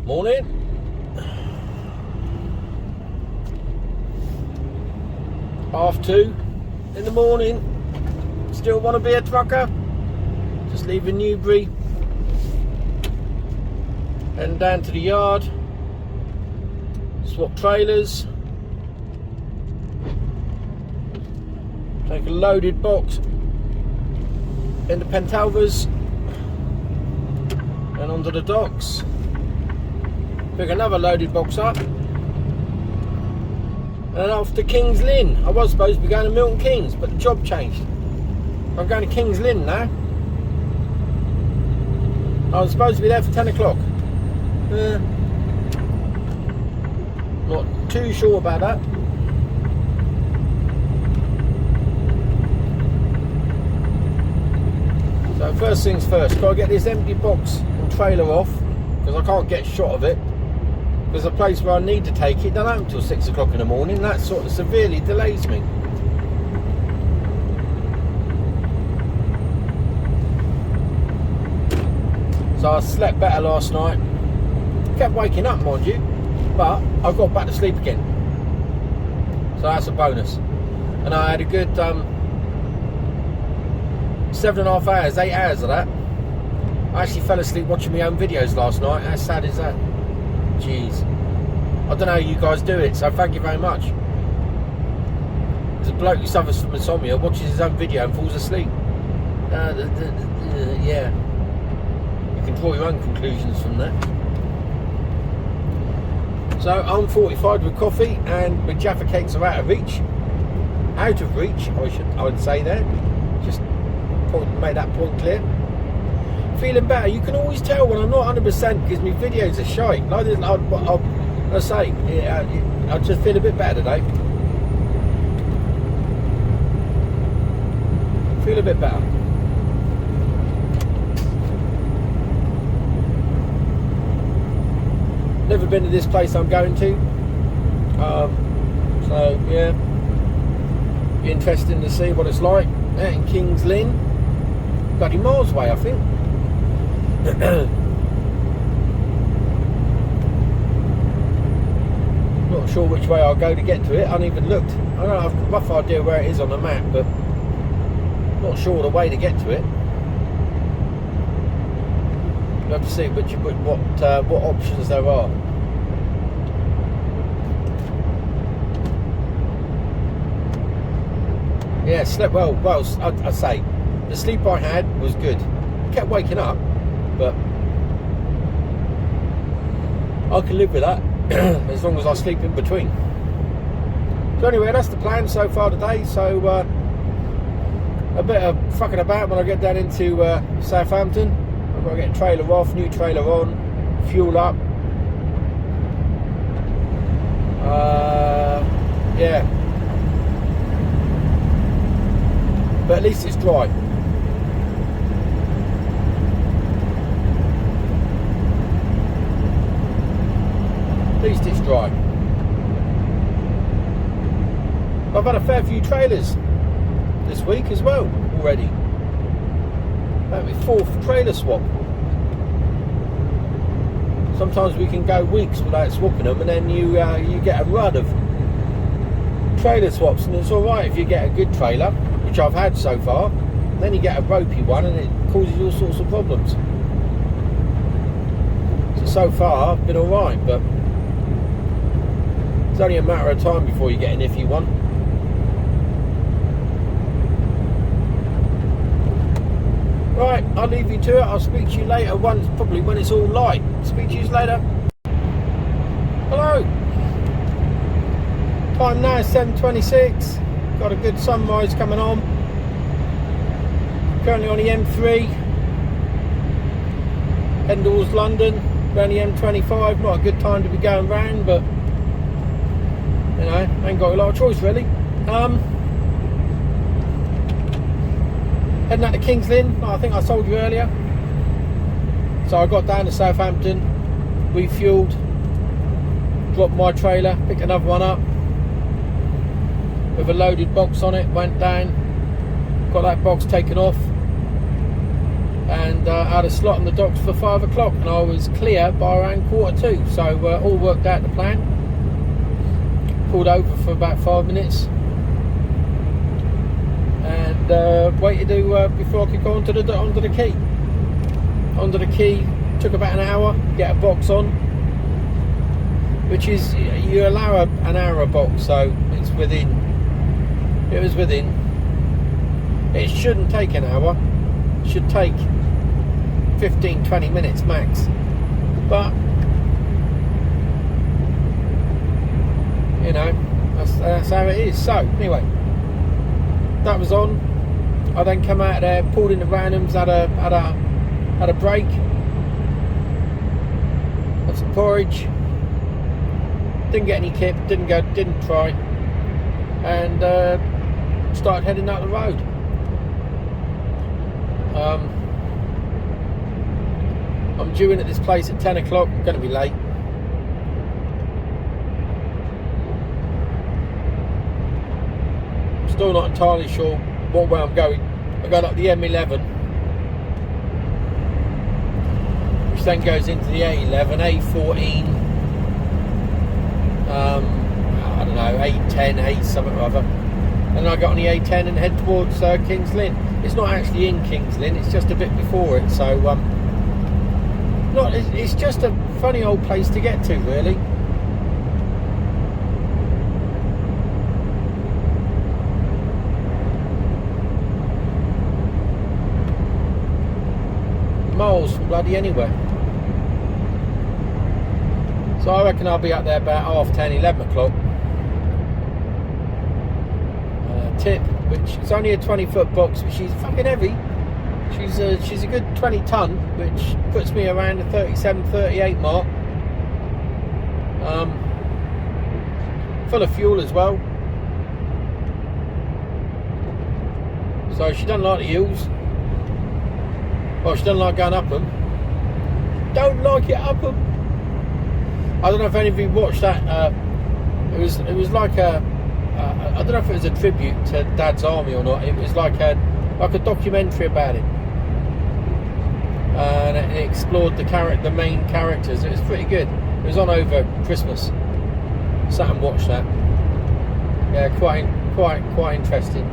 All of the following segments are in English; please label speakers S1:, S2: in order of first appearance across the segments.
S1: Morning. Half 2 in the morning. Still want to be a trucker. Just leaving Newbury. Heading down to the yard. Swap trailers. Take a loaded box into Pentalvers and onto the docks. Pick another loaded box up and off to King's Lynn. I was supposed to be going to Milton Keynes, but the job changed. I'm going to King's Lynn now. I was supposed to be there for 10 o'clock. Not too sure about that. So first things first, got to get this empty box and trailer off because I can't get a shot of it. Because the place where I need to take it doesn't open until 6 o'clock in the morning. And that sort of severely delays me. So I slept better last night. Kept waking up, mind you, but I got back to sleep again. So that's a bonus. And I had a good 7.5 hours, 8 hours of that. I actually fell asleep watching my own videos last night. How sad is that? Jeez. I don't know how you guys do it, so thank you very much. There's a bloke who suffers from insomnia, watches his own video and falls asleep. Yeah. You can draw your own conclusions from that. So I'm fortified with coffee and my Jaffa cakes are out of reach. Out of reach, I would say there. Just made that point clear. Feeling better. You can always tell when I'm not 100% because my videos are shite. Like I say, I just feel a bit better today. Feel a bit better. Never been to this place I'm going to. So yeah, be interesting to see what it's like out in King's Lynn. Bloody miles away, I think. Not sure which way I'll go to get to it. I haven't even looked. I don't have a rough idea where it is on the map, but not sure the way to get to it. We'll have to see what options there are. Yeah, slept well. Well, I'd say the sleep I had was good. I kept waking up, but I can live with that as long as I sleep in between. So anyway, that's the plan so far today. So a bit of fucking about when I get down into Southampton. I've got to get a trailer off, new trailer on, fuel up. Yeah. But at least it's dry. At least it's dry. I've had a fair few trailers this week as well already. That'll be 4th trailer swap. Sometimes we can go weeks without swapping them, and then you get a run of trailer swaps, and it's all right if you get a good trailer, which I've had so far. Then you get a ropey one, and it causes all sorts of problems. So far, I've been all right, but it's only a matter of time before you get an iffy one. Right, I'll leave you to it. I'll speak to you later, probably when it's all light. Speak to you later. Hello. Time now is 7:26. Got a good sunrise coming on. Currently on the M3. Heading towards London. Around the M25. Not a good time to be going round, but you know, ain't got a lot of choice really. Heading out to King's Lynn, I think I told you earlier. So I got down to Southampton, refueled, dropped my trailer, picked another one up with a loaded box on it, went down, got that box taken off, and I had a slot on the docks for 5 o'clock, and I was clear by around 1:45. So all worked out the plan. Pulled over for about 5 minutes and waited before I could go onto the quay. Onto the quay took about an hour, get a box on, which is, you allow an hour a box, so it's within. It was within. It shouldn't take an hour. It should take 15-20 minutes max, but you know, that's how it is. So anyway, that was on. I then come out of there, pulled into Randoms, had a break, had some porridge, didn't get any kip, didn't try, and started heading out the road. I'm due in at this place at 10 o'clock. I'm going to be late. Still not entirely sure what way I'm going. I'm going up the M11, which then goes into the A11, A14, I don't know, A10, A something or other. And I got on the A10 and head towards King's Lynn. It's not actually in King's Lynn, it's just a bit before it. So it's just a funny old place to get to, really. Miles from bloody anywhere. So I reckon I'll be up there about 10:30, 11 o'clock. Tip, which is only a 20-foot box, but she's fucking heavy. She's a good 20 ton, which puts me around the 37, 38 mark. Full of fuel as well. So she doesn't like the hills. Well, she doesn't like going up them. Don't like it up them. I don't know if any of you watched that. It was like a. I don't know if it was a tribute to Dad's Army or not. It was like a documentary about it, and it explored the main characters. It was pretty good. It was on over Christmas. Sat and watched that. Yeah, quite interesting.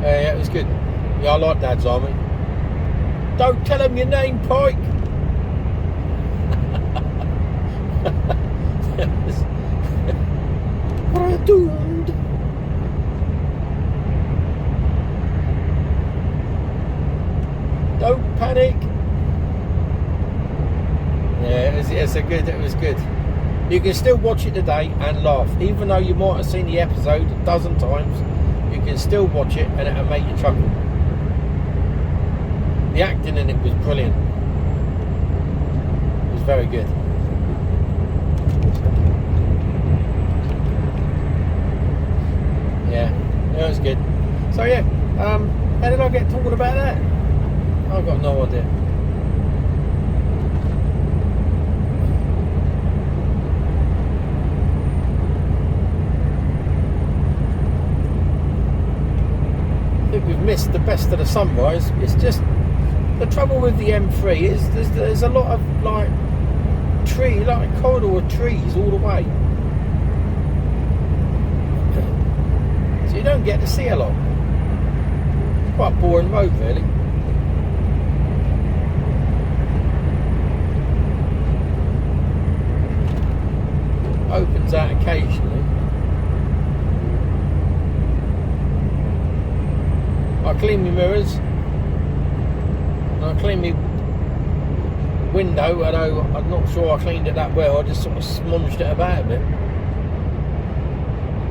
S1: Yeah, it was good. Yeah, I like Dad's Army. Don't tell him your name, Pike. We're doomed. Don't panic. Yeah, it was good. You can still watch it today and laugh, even though you might have seen the episode a dozen times. You can still watch it and it'll make you chuckle. The acting in it was brilliant. It was very good. Yeah, it was good. So yeah, how did I get talking about that? I've got no idea. I think we've missed the best of the sunrise. It's just the trouble with the M3 is there's a lot of like a corridor of trees all the way. So you don't get to see a lot. It's quite a boring road, really. Opens out occasionally. I clean my mirrors. And I clean my window, although I'm not sure I cleaned it that well. I just sort of smudged it about a bit.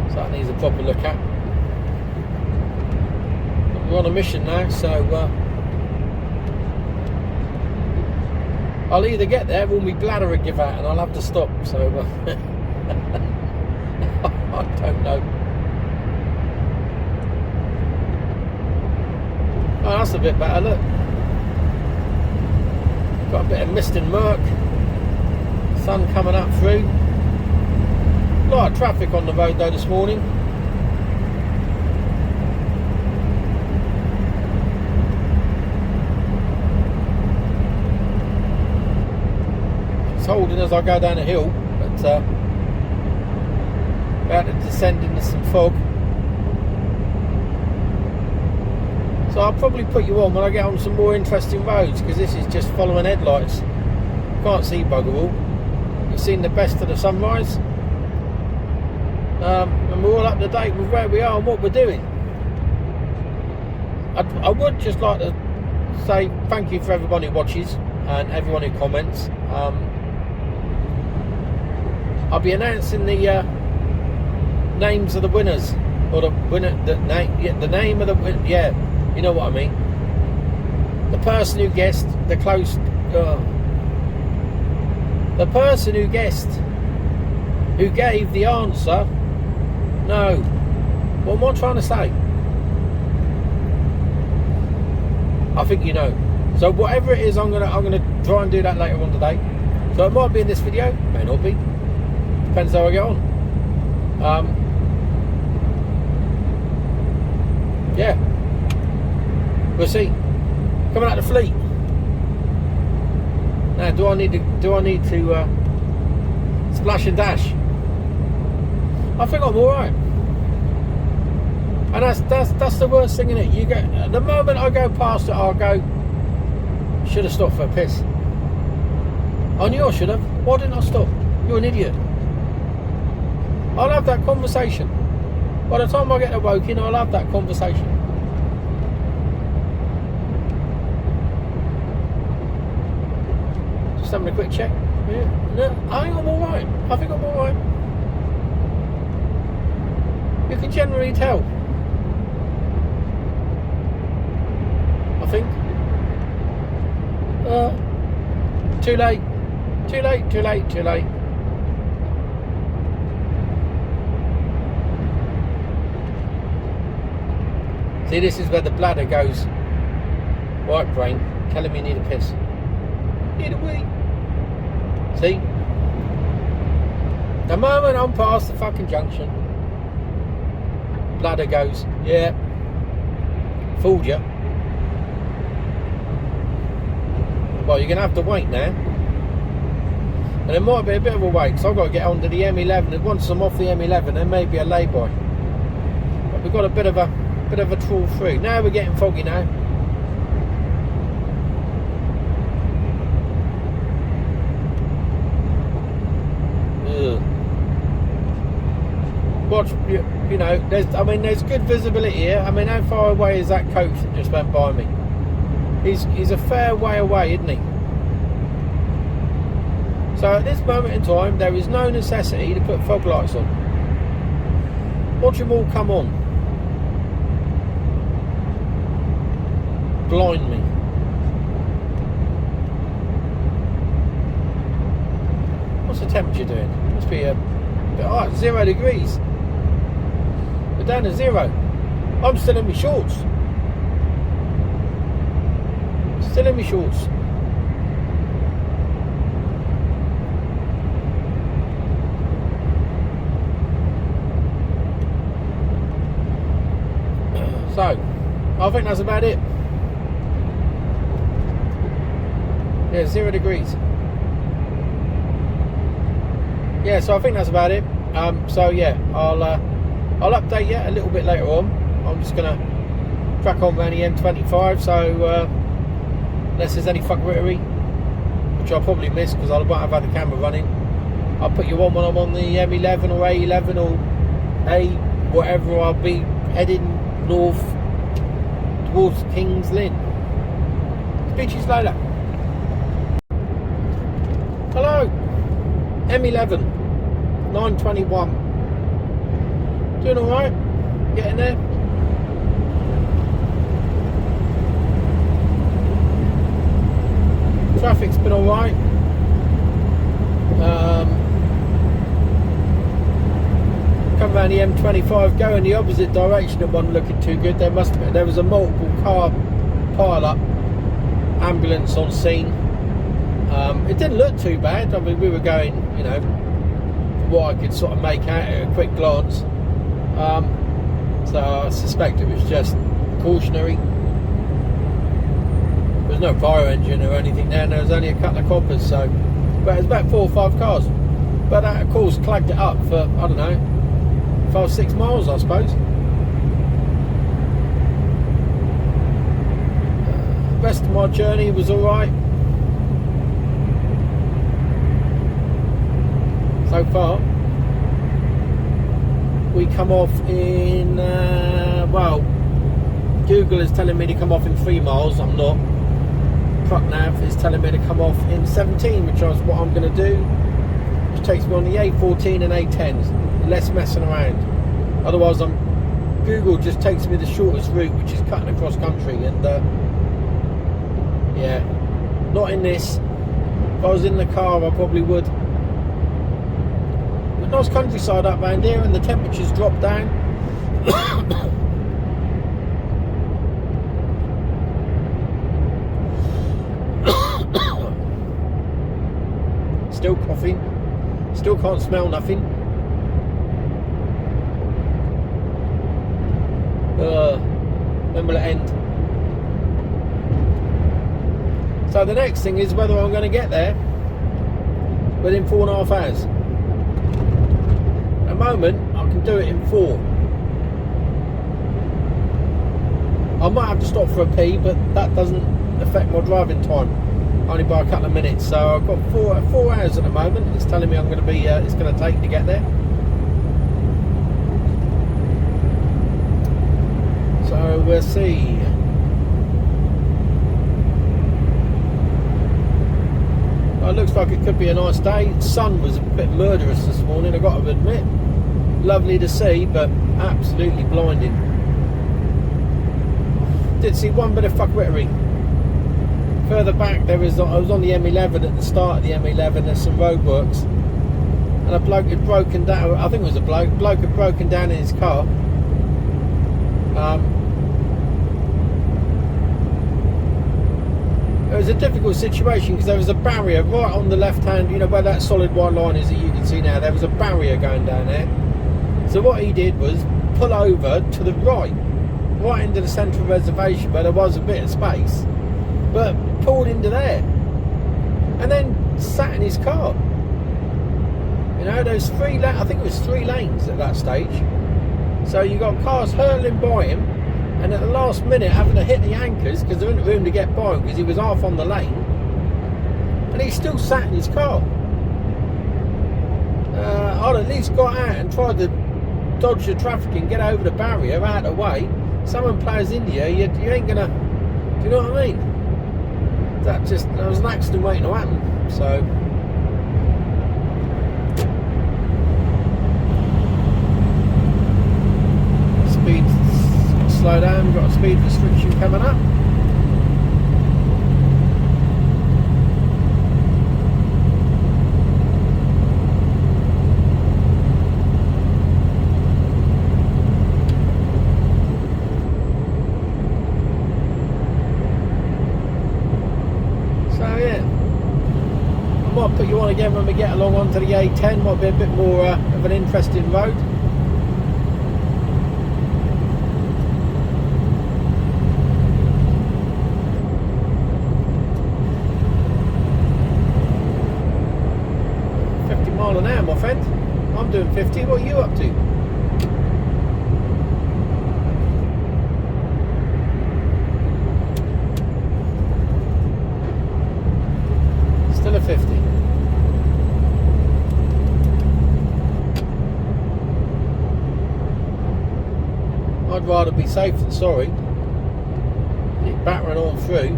S1: So that needs a proper look at. We're on a mission now, so I'll either get there or my bladder will give out and I'll have to stop. So I don't know. Oh, that's a bit better, look. Got a bit of mist and murk. Sun coming up through. A lot of traffic on the road though this morning. it's holding as I go down a hill, but about to descend into some fog. So I'll probably put you on when I get on some more interesting roads, because this is just following headlights. Can't see bugger all. You've seen the best of the sunrise, and we're all up to date with where we are and what we're doing. I would just like to say thank you for everyone who watches and everyone who comments. I'll be announcing the names of the winners, or the winner, the name of the winner. Yeah, you know what I mean. The person who guessed the close. The person who guessed, who gave the answer. No, what am I trying to say? I think you know. So whatever it is, I'm gonna try and do that later on today. So it might be in this video, may not be. Depends how I get on. Yeah, we'll see. Coming out the fleet. Now, do I need to splash and dash? I think I'm all right. And that's the worst thing, innit? You go, the moment I go past it, I'll go, should have stopped for a piss. I knew I should have. Why didn't I stop? You're an idiot. I'll have that conversation. By the time I get awoken, I'll have that conversation. Just having a quick check. Yeah. No, I think I'm all right. I think I'm all right. You can generally tell. I think. Too late. Too late. Too late. Too late. See, this is where the bladder goes. Right brain, telling me you need a piss. Need a wee. See? The moment I'm past the fucking junction, bladder goes, yeah. Fooled you. Well, you're going to have to wait now. And it might be a bit of a wait, because I've got to get onto the M11. And once I'm off the M11, there may be a lay-by. But we've got a bit of a trawl through. Now we're getting foggy now. Ugh. Watch, you know, there's good visibility here. I mean, how far away is that coach that just went by me? He's a fair way away, isn't he? So at this moment in time, there is no necessity to put fog lights on. Watch them all come on. Blind me. What's the temperature doing? Must be a bit hot. 0 degrees. We're down to 0. I'm still in my shorts. Still in my shorts. So, I think that's about it. Yeah, 0 degrees. Yeah, so I think that's about it. So yeah, I'll update you a little bit later on. I'm just gonna crack on around the M25. So unless there's any fuckery, which I'll probably miss because I won't have had the camera running, I'll put you on when I'm on the M11 or A11 or A whatever. I'll be heading north towards Kings Lynn. Speak to you later. Hello, M11, 9:21. Doing all right? Getting there. Traffic's been all right. Come around the M25, going the opposite direction. It wasn't looking too good. There was a multiple car pile-up, ambulance on scene. It didn't look too bad. I mean, we were going, you know, what I could sort of make out at a quick glance. So I suspect it was just cautionary. There's no fire engine or anything there, and there was only a couple of coppers, so But it's about 4 or 5 cars. But that, of course, clagged it up for, I don't know, 5-6 miles, I suppose. The rest of my journey was alright. So far. We come off in, well, Google is telling me to come off in 3 miles. I'm not. Truck nav is telling me to come off in 17, which is what I'm going to do. Which takes me on the A14 and A10s. Less messing around. Otherwise, Google just takes me the shortest route, which is cutting across country. And yeah, not in this. If I was in the car, I probably would. But nice countryside up around here, and the temperatures drop down. Still coughing. Still can't smell nothing. When will it end? So the next thing is whether I'm going to get there within 4.5 hours. At the moment, I can do it in 4. I might have to stop for a pee, but that doesn't affect my driving time. Only by a couple of minutes. So I've got 4 hours at the moment. It's telling me I'm going to be. It's going to take to get there. So we'll see. Well, it looks like it could be a nice day. The sun was a bit murderous this morning, I've got to admit. Lovely to see, but absolutely blinding. Did see one bit of fuckwittery. Further back, I was on the M11 at the start of the M11. There's some roadworks, and a bloke had broken down. I think it was a bloke. Bloke had broken down in his car. It was a difficult situation because there was a barrier right on the left hand. You know where that solid white line is that you can see now. There was a barrier going down there. So what he did was pull over to the right into the central reservation where there was a bit of space, but pulled into there and then sat in his car. You know, there's 3 lanes. I think it was 3 lanes at that stage. So you got cars hurtling by him, and at the last minute having to hit the anchors because there wasn't room to get by him because he was half on the lane, and he still sat in his car. I'd at least got out and tried to dodge the traffic and get over the barrier out of the way. Someone plows into you, you ain't gonna. Do you know what I mean? There was an accident waiting to happen. So speed, slow down. We've got a speed restriction coming up. Put you on again when we get along onto the A10. Might be a bit more of an interesting road. mph, my friend. I'm doing 50. What are you up to? Still a 50. I'd rather be safe than sorry. Keep battering on through.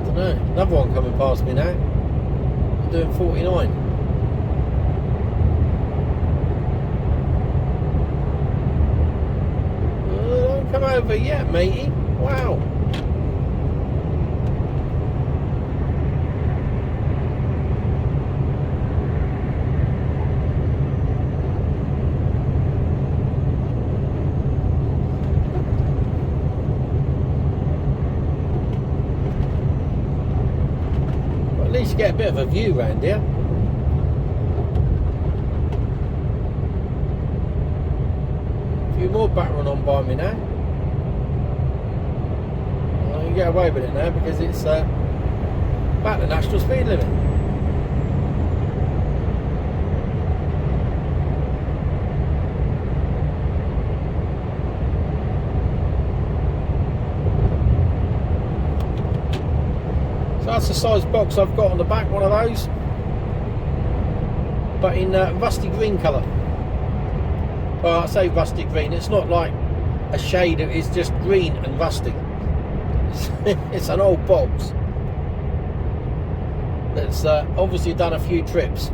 S1: I don't know. Another one coming past me now. I'm doing 49. Don't come over yet, matey. Wow. At least you get a bit of a view round here. A few more battering on by me now. There you can get away with it now because it's about the national speed limit. So that's the size box I've got on the back, one of those, but in rusty green colour. Well, I say rusty green, it's not like a shade, it's just green and rusty. It's an old box that's obviously done a few trips.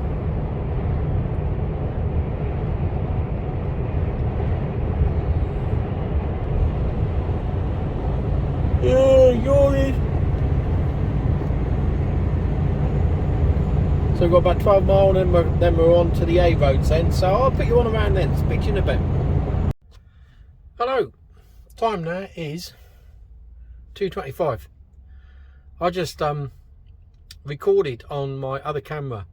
S1: Yeah, you're in. So we've got about 12 miles and then we're on to the A roads then. So I'll put you on around then. Speak to you in a bit. Hello. Time now is 2:25. I just recorded on my other camera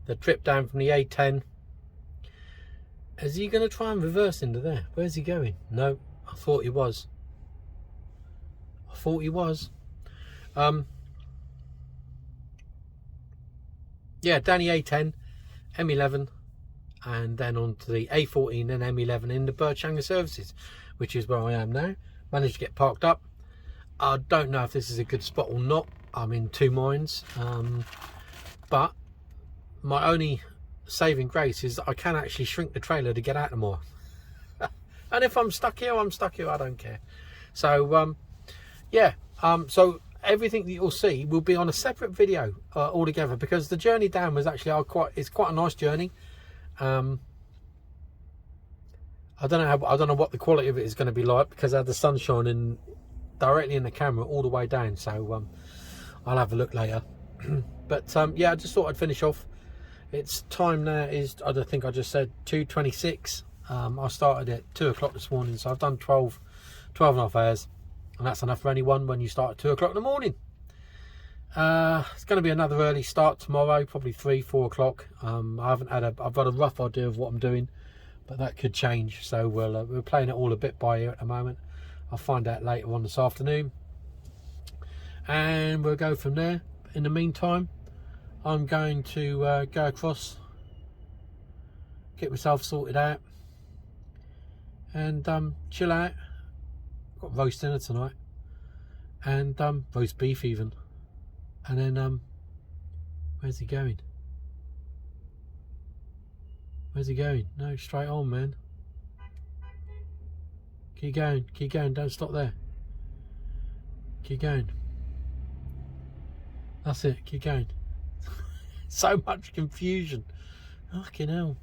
S1: the trip down from the A10. Is he going to try and reverse into there? Where's he going? No, I thought he was. Yeah, down the A10, M11, and then on to the A14 and M11 in the Birchanger services, which is where I am now. Managed to get parked up. I don't know if this is a good spot or not. I'm in two minds. But my only saving grace is that I can actually shrink the trailer to get out more. And if I'm stuck here, I'm stuck here. I don't care. So, yeah. So everything that you'll see will be on a separate video altogether, because the journey down was actually it's quite a nice journey. I don't know what the quality of it is going to be like, because I had the sun shining directly in the camera all the way down. So I'll have a look later. But yeah, I just thought I'd finish off. It's time now is, I think I just said 2:26. I started at 2 o'clock this morning, so I've done 12 and a half hours. And that's enough for anyone when you start at 2 o'clock in the morning. It's going to be another early start tomorrow, probably 3-4 o'clock. I've got a rough idea of what I'm doing, but that could change. So we're playing it all a bit by ear at the moment. I'll find out later on this afternoon, and we'll go from there. In the meantime, I'm going to go across, get myself sorted out, and chill out. Got roast dinner tonight, and roast beef even. And then where's he going? No, straight on, man. Keep going, don't stop there. Keep going. That's it, keep going. So much confusion. Fucking hell.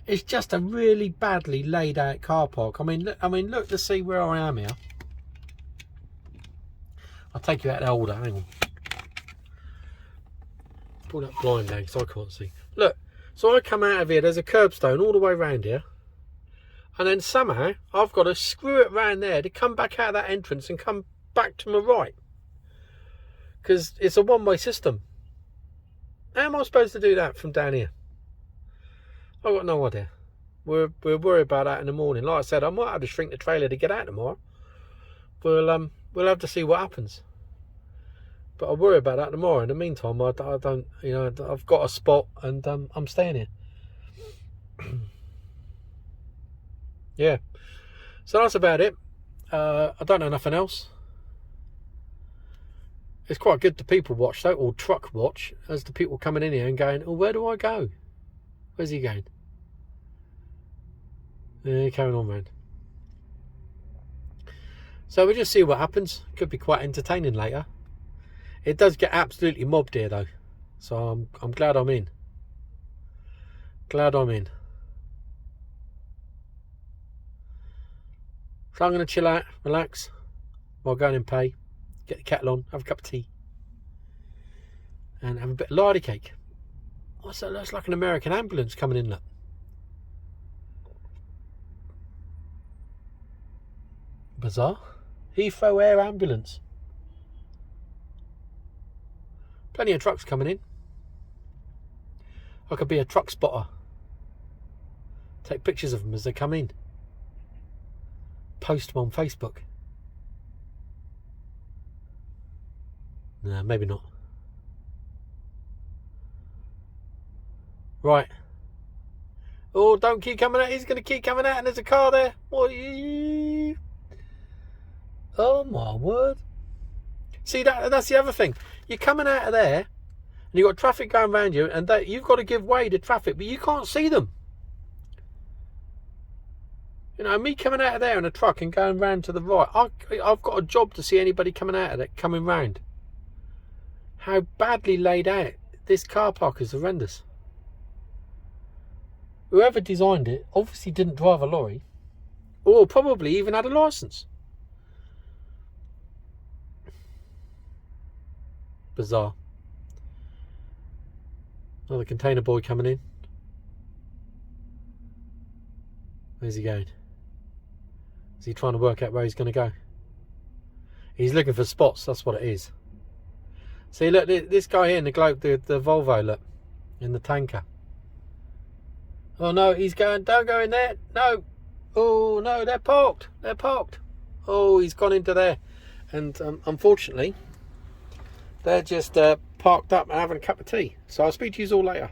S1: It's just a really badly laid out car park. I mean, look to see where I am here. I'll take you out the older. Hang on. Pull that blind down because I can't see. Look, so I come out of here. There's a curbstone all the way around here, and then somehow I've got to screw it round there to come back out of that entrance and come back to my right, because it's a one-way system. How am I supposed to do that from down here? I've got no idea. We're worried about that in the morning. Like I said, I might have to shrink the trailer to get out tomorrow. We'll have to see what happens. But I worry about that tomorrow. In the meantime, I don't, I've got a spot, and I'm staying here. Yeah. So that's about it. I don't know nothing else. It's quite good to people watch though, or truck watch, as the people coming in here and going, "Oh, where do I go? Where's he going?" Yeah, carrying on, man. So we'll just see what happens. Could be quite entertaining later. It does get absolutely mobbed here though, so I'm glad I'm in. So I'm going to chill out, relax, while going and pay, get the kettle on, have a cup of tea, and have a bit of lardy cake. Also, that's like an American ambulance coming in, look. Bizarre. Heathrow Air Ambulance. Plenty of trucks coming in. I could be a truck spotter. Take pictures of them as they come in. Post them on Facebook. No, maybe not. Right. Oh, don't keep coming out. He's going to keep coming out and there's a car there. Oh my word. See, that's the other thing. You're coming out of there and you've got traffic going around you and you've got to give way to traffic, but you can't see them. You know, me coming out of there in a truck and going round to the right, I've got a job to see anybody coming out of it, coming round. How badly laid out. This car park is horrendous. Whoever designed it obviously didn't drive a lorry, or probably even had a licence. Bizarre. Another container boy coming in. Where's he going? Is he trying to work out where he's going to go? He's looking for spots, that's what it is. See, look, this guy here in the globe, the Volvo, look, in the tanker. Oh no, he's going, don't go in there, no. Oh no, they're parked. Oh, he's gone into there. And unfortunately, they're just parked up and having a cup of tea. So I'll speak to you all later.